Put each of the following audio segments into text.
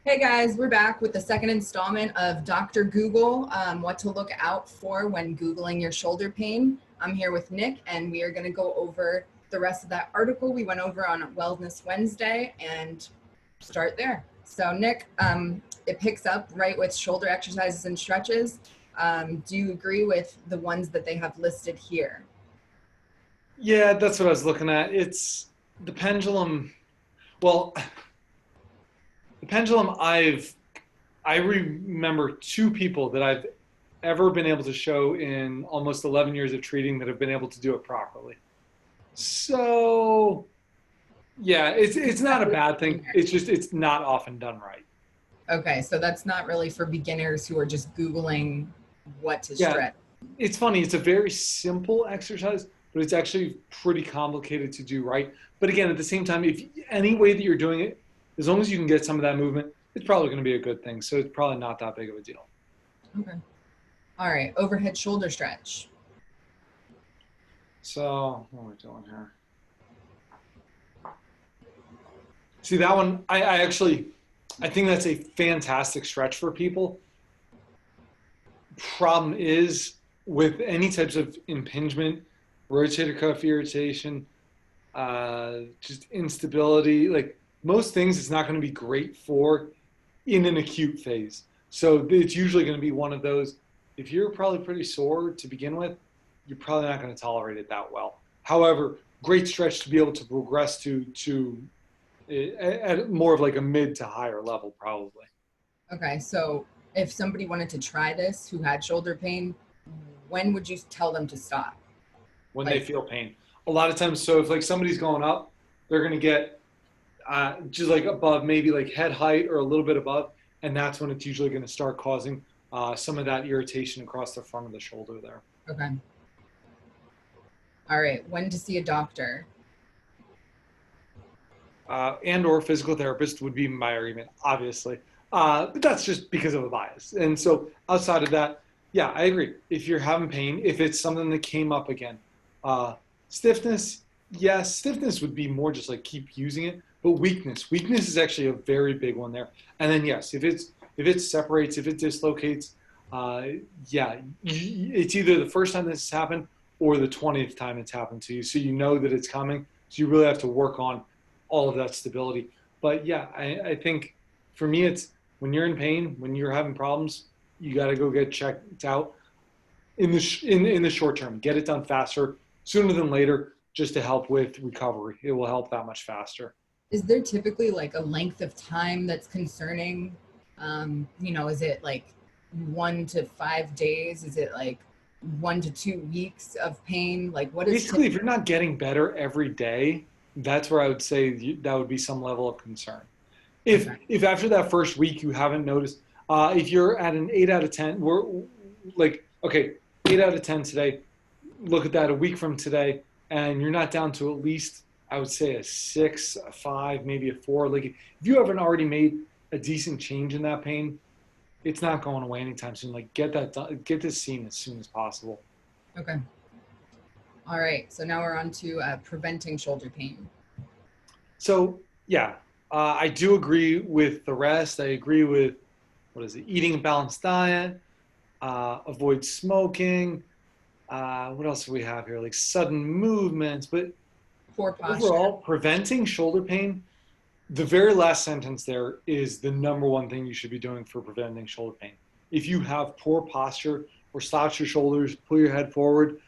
Hey guys, we're back with the second installment of Dr. Google, what to look out for when Googling your shoulder pain. I'm here with Nick and we are gonna go over the rest of that article we went over on Wellness Wednesday and start there. So Nick, it picks up right with shoulder exercises and stretches. Do you agree with the ones that they have listed here? Yeah, that's what I was looking at. It's the pendulum. Well, the pendulum, I remember two people that I've ever been able to show in almost 11 years of treating that have been able to do it properly. So, yeah, it's not a bad thing. It's just it's not often done right. Okay, so that's not really for beginners who are just Googling what to Yeah, stretch. it's funny. It's a very simple exercise, but it's actually pretty complicated to do right. But again, at the same time, if any way that you're doing it, as long as you can get some of that movement, it's probably going to be a good thing. So it's probably not that big of a deal. Okay. All right, overhead shoulder stretch. So what are we doing here? See that one? I think that's a fantastic stretch for people. Problem is with any types of impingement, rotator cuff irritation, just instability, like most things, it's not going to be great for in an acute phase. So it's usually going to be one of those. If you're probably pretty sore to begin with, you're probably not going to tolerate it that well. However, great stretch to be able to progress to at more of like a mid to higher level, probably. Okay, so if somebody wanted to try this who had shoulder pain, when would you tell them to stop? When they Like, feel pain. A lot of times, so if like somebody's going up, they're going to get just like above, maybe like head height or a little bit above, and that's when it's usually going to start causing some of that irritation across the front of the shoulder there. okay. All right, when to see a doctor. And or physical therapist would be my argument, obviously. But that's just because of a bias. And so outside of that, yeah, I agree. If you're having pain, if it's something that came up again, uh, stiffness, yes, stiffness would be more just like keep using it. But weakness is actually a very big one there. And then yes, if it separates, if it dislocates, uh, yeah, it's either the first time this has happened or the 20th time it's happened to you. So you know that it's coming. So you really have to work on all of that stability. But yeah, I think for me, it's when you're in pain, when you're having problems, you got to go get checked out in in the short term. Get it done faster, sooner than later, just to help with recovery. It will help that much faster. Is there typically like a length of time that's concerning? Is it like 1 to 5 days? Is it like 1 to 2 weeks of pain? Like what is Basically, if you're not getting better every day, that's where I would say that would be some level of concern. okay. If after that first week you haven't noticed, if you're at an 8 out of 10, we're like okay, 8 out of 10 today. Look at that a week from today, and you're not down to at least I would say a 6, a 5, maybe a 4. Like if you haven't already made a decent change in that pain, it's not going away anytime soon. Like get that done, get this seen as soon as possible. Okay. All right. So now we're on to preventing shoulder pain. So yeah, I do agree with the rest. I agree with what is it? Eating a balanced diet, avoid smoking. What else do we have here? Like sudden movements, but Poor posture. overall, preventing shoulder pain. The very last sentence there is the number one thing you should be doing for preventing shoulder pain. If you have poor posture or slouch your shoulders, pull your head forward,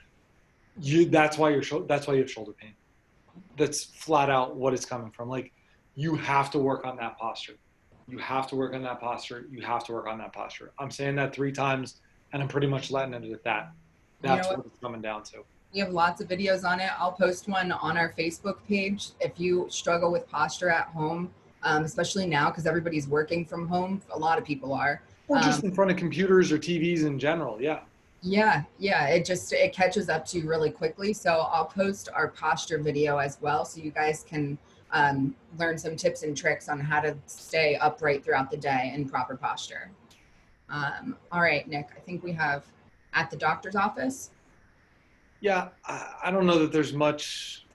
that's why you have shoulder pain. That's flat out what it's coming from. Like you have to work on that posture. You have to work on that posture. You have to work on that posture. I'm saying that 3 times, and I'm pretty much letting it at that. You know That's what? what it's coming down to. We have lots of videos on it. I'll post one on our Facebook page if you struggle with posture at home, especially now because everybody's working from home. A lot of people are. Or Um, just in front of computers or TVs in general. Yeah. yeah, it catches up to you really quickly. So I'll post our posture video as well, so you guys can learn some tips and tricks on how to stay upright throughout the day in proper posture. All right, Nick, I think we have at the doctor's office. Yeah. I don't know that there's much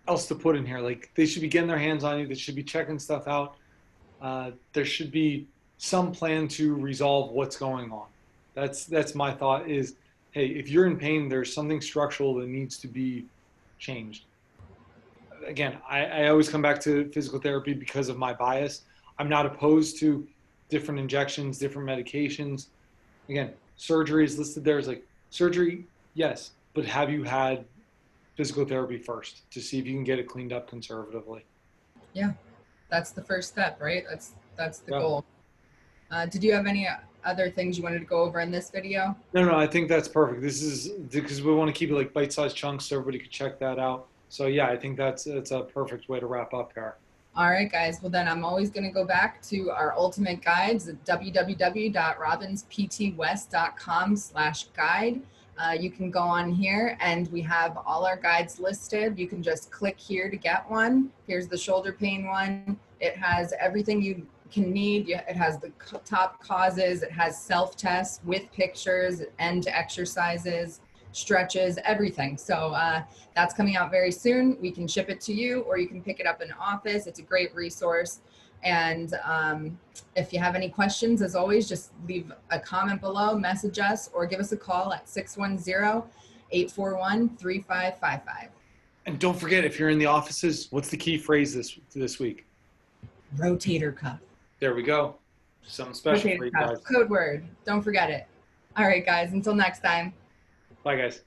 else to put in here. Like they should be getting their hands on you. They should be checking stuff out. there should be some plan to resolve what's going on. That's my thought is, hey, if you're in pain, there's something structural that needs to be changed. Again, I always come back to physical therapy because of my bias. I'm not opposed to different injections, different medications. Again, surgery is listed there as like surgery, yes, but have you had physical therapy first to see if you can get it cleaned up conservatively? Yeah, that's the first step, right? That's the Yeah. goal. Did you have any other things you wanted to go over in this video? No, I think that's perfect. This is because we want to keep it like bite-sized chunks so everybody could check that out. So yeah, I think that's a perfect way to wrap up here. All right, guys. Well, then I'm always going to go back to our ultimate guides at www.robinsptwest.com/guide. You can go on here and we have all our guides listed. You can just click here to get one. Here's the shoulder pain one. It has everything you can need. It has the top causes. It has self-tests with pictures and exercises, stretches, everything. So that's coming out very soon. We can ship it to you or you can pick it up in office. It's a great resource. And if you have any questions, as always, just leave a comment below, message us, or give us a call at 610-841-3555. And don't forget, if you're in the offices, what's the key phrase this week? Rotator cuff. There we go. Something special Rotator for you cuff. guys. Code word. Don't forget it. All right, guys. Until next time. Bye, guys.